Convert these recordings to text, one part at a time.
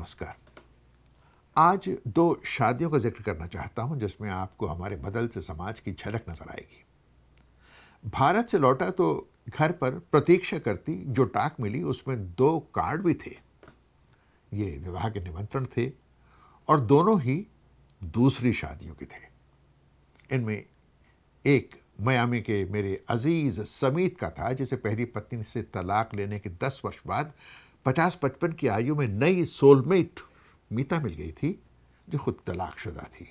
नमस्कार। आज दो शादियों का जिक्र करना चाहता हूं जिसमें आपको हमारे बदलते समाज की झलक नजर आएगी। भारत से लौटा तो घर पर प्रतीक्षा करती जो टाक मिली उसमें दो कार्ड भी थे। ये विवाह के निमंत्रण थे और दोनों ही दूसरी शादियों के थे। इनमें एक मियामी के मेरे अजीज समीत का था जिसे पहली पत्नी से तलाक लेने के 10 वर्ष बाद 50-55 की आयु में नई सोलमेट मीता मिल गई थी जो खुद तलाकशुदा थी।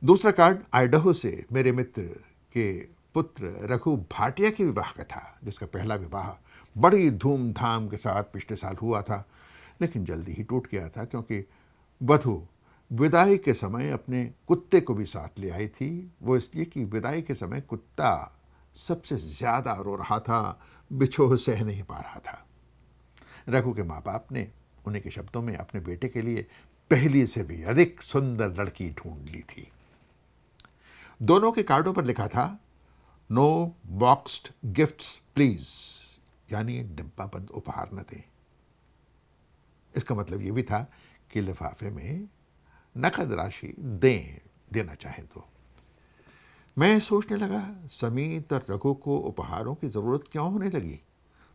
दूसरा कार्ड आइडाहो से मेरे मित्र के पुत्र रघु भाटिया के विवाह का था जिसका पहला विवाह बड़ी धूमधाम के साथ पिछले साल हुआ था, लेकिन जल्दी ही टूट गया था क्योंकि वधु विदाई के समय अपने कुत्ते को भी साथ ले आई थी। वो इसलिए कि विदाई के समय कुत्ता सबसे ज्यादा रो रहा था, बिछोह सह नहीं पा रहा था। रघु के माँ बाप ने उन्हीं के शब्दों में अपने बेटे के लिए पहली से भी अधिक सुंदर लड़की ढूंढ ली थी। दोनों के कार्डों पर लिखा था नो बॉक्स्ड गिफ्ट्स प्लीज, यानी डिब्बा बंद उपहार न दें। इसका मतलब यह भी था कि लिफाफे में नकद राशि देना चाहें तो। मैं सोचने लगा समीत और रघु को उपहारों की जरूरत क्यों होने लगी।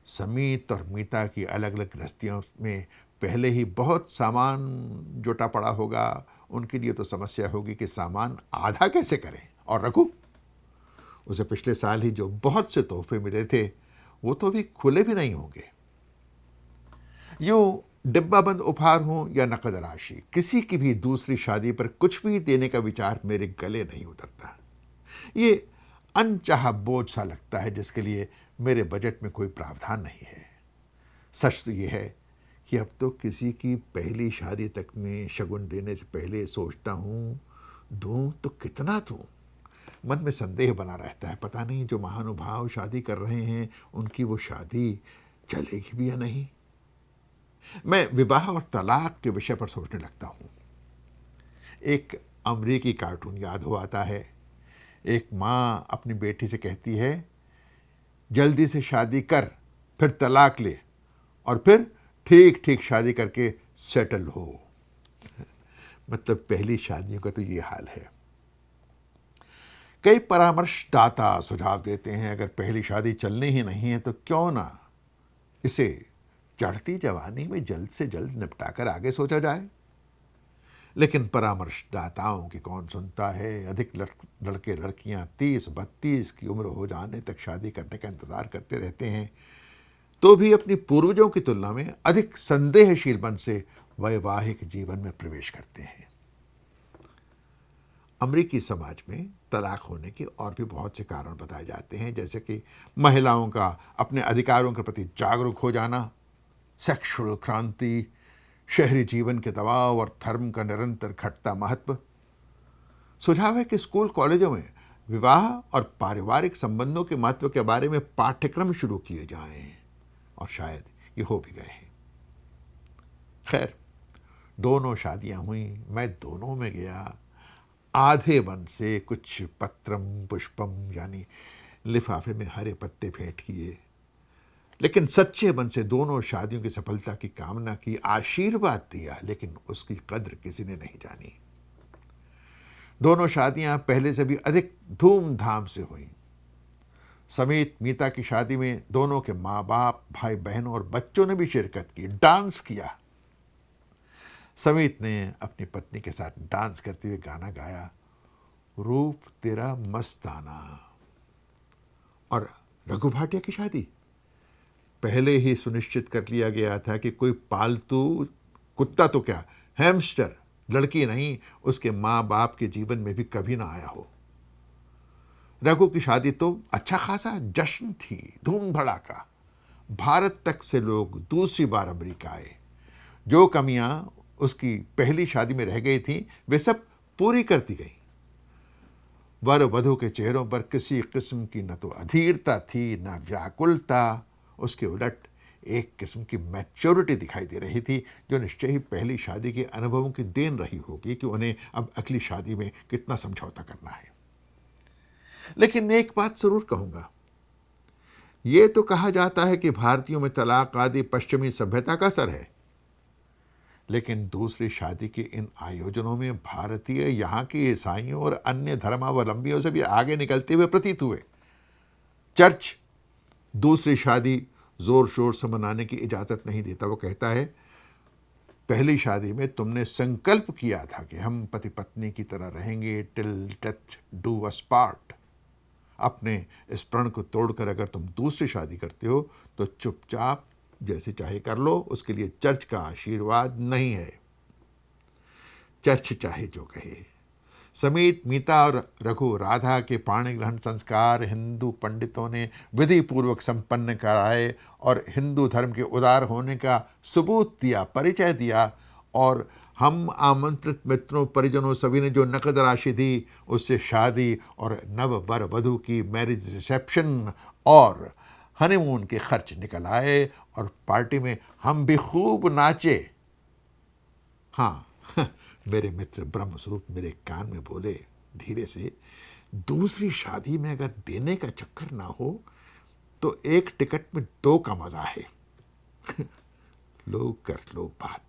समीत और मीता की अलग अलग गृहस्थियों में पहले ही बहुत सामान जुटा पड़ा होगा, उनके लिए तो समस्या होगी कि सामान आधा कैसे करें। और रघु, उसे पिछले साल ही जो बहुत से तोहफे मिले थे वो तो अभी खुले भी नहीं होंगे। यूं डिब्बा बंद उपहार हो या नकद राशि, किसी की भी दूसरी शादी पर कुछ भी देने का विचार मेरे गले नहीं उतरता। ये अनचाहा बोझ सा लगता है जिसके लिए मेरे बजट में कोई प्रावधान नहीं है। सच तो यह है कि अब तो किसी की पहली शादी तक में शगुन देने से पहले सोचता हूं दूं तो कितना दूं। मन में संदेह बना रहता है, पता नहीं जो महानुभाव शादी कर रहे हैं उनकी वो शादी चलेगी भी या नहीं। मैं विवाह और तलाक के विषय पर सोचने लगता हूं। एक अमरीकी कार्टून याद हो आता है। एक मां अपनी बेटी से कहती है जल्दी से शादी कर, फिर तलाक ले और फिर ठीक ठीक शादी करके सेटल हो। मतलब पहली शादियों का तो ये हाल है। कई परामर्शदाता सुझाव देते हैं अगर पहली शादी चलनी ही नहीं है तो क्यों ना इसे चढ़ती जवानी में जल्द से जल्द निपटाकर आगे सोचा जाए। लेकिन परामर्शदाताओं की कौन सुनता है। अधिक लड़के लड़कियां 30-32 की उम्र हो जाने तक शादी करने का इंतजार करते रहते हैं, तो भी अपनी पूर्वजों की तुलना में अधिक संदेहशील मन से वैवाहिक जीवन में प्रवेश करते हैं। अमेरिकी समाज में तलाक होने के और भी बहुत से कारण बताए जाते हैं, जैसे कि महिलाओं का अपने अधिकारों के प्रति जागरूक हो जाना, सेक्सुअल क्रांति, शहरी जीवन के दबाव और धर्म का निरंतर घटता महत्व। सुझाव है कि स्कूल कॉलेजों में विवाह और पारिवारिक संबंधों के महत्व के बारे में पाठ्यक्रम शुरू किए जाएं, और शायद ये हो भी गए हैं। खैर, दोनों शादियां हुई, मैं दोनों में गया। आधे मन से कुछ पत्रम पुष्पम यानी लिफाफे में हरे पत्ते भेंट किए, लेकिन सच्चे मन से दोनों शादियों की सफलता की कामना की, आशीर्वाद दिया, लेकिन उसकी कद्र किसी ने नहीं जानी। दोनों शादियां पहले से भी अधिक धूमधाम से हुई। समीत मीता की शादी में दोनों के माँ बाप, भाई बहन और बच्चों ने भी शिरकत की, डांस किया। समीत ने अपनी पत्नी के साथ डांस करते हुए गाना गाया, रूप तेरा मस्ताना। और रघु भाटिया की शादी पहले ही सुनिश्चित कर लिया गया था कि कोई पालतू कुत्ता तो क्या, हैमस्टर लड़की नहीं, उसके मां बाप के जीवन में भी कभी ना आया हो। रघु की शादी तो अच्छा खासा जश्न थी, धूम धड़ाका। भारत तक से लोग दूसरी बार अमेरिका आए। जो कमियां उसकी पहली शादी में रह गई थी वे सब पूरी करती गई। वर वधु के चेहरों पर किसी किस्म की न तो अधीरता थी न व्याकुलता, उसके उलट एक किस्म की मैच्योरिटी दिखाई दे रही थी, जो निश्चय ही पहली शादी के अनुभवों की देन रही होगी कि उन्हें अब अगली शादी में कितना समझौता करना है। लेकिन एक बात जरूर कहूंगा, यह तो कहा जाता है कि भारतीयों में तलाक आदि पश्चिमी सभ्यता का असर है, लेकिन दूसरी शादी के इन आयोजनों में भारतीय यहाँ के ईसाइयों और अन्य धर्मावलंबियों से भी आगे निकलते हुए प्रतीत हुए। चर्च दूसरी शादी जोर शोर से मनाने की इजाजत नहीं देता। वो कहता है, पहली शादी में तुमने संकल्प किया था कि हम पति पत्नी की तरह रहेंगे, till death do us part. अपने इस प्रण को तोड़कर अगर तुम दूसरी शादी करते हो तो चुपचाप जैसे चाहे कर लो, उसके लिए चर्च का आशीर्वाद नहीं है। चर्च चाहे जो कहे। समीत, मीता और रघु राधा के पाणी ग्रहण संस्कार हिंदू पंडितों ने विधि पूर्वक संपन्न कराए और हिंदू धर्म के उदार होने का सबूत दिया, परिचय दिया। और हम आमंत्रित मित्रों, परिजनों सभी ने जो नकद राशि दी उससे शादी और नव वर वधु की मैरिज रिसेप्शन और हनीमून के खर्च निकल आए और पार्टी में हम भी खूब नाचे। हाँ, मेरे मित्र ब्रह्मस्वरूप मेरे कान में बोले धीरे से, दूसरी शादी में अगर देने का चक्कर ना हो तो एक टिकट में 2 का मजा है। लो कर लो बात।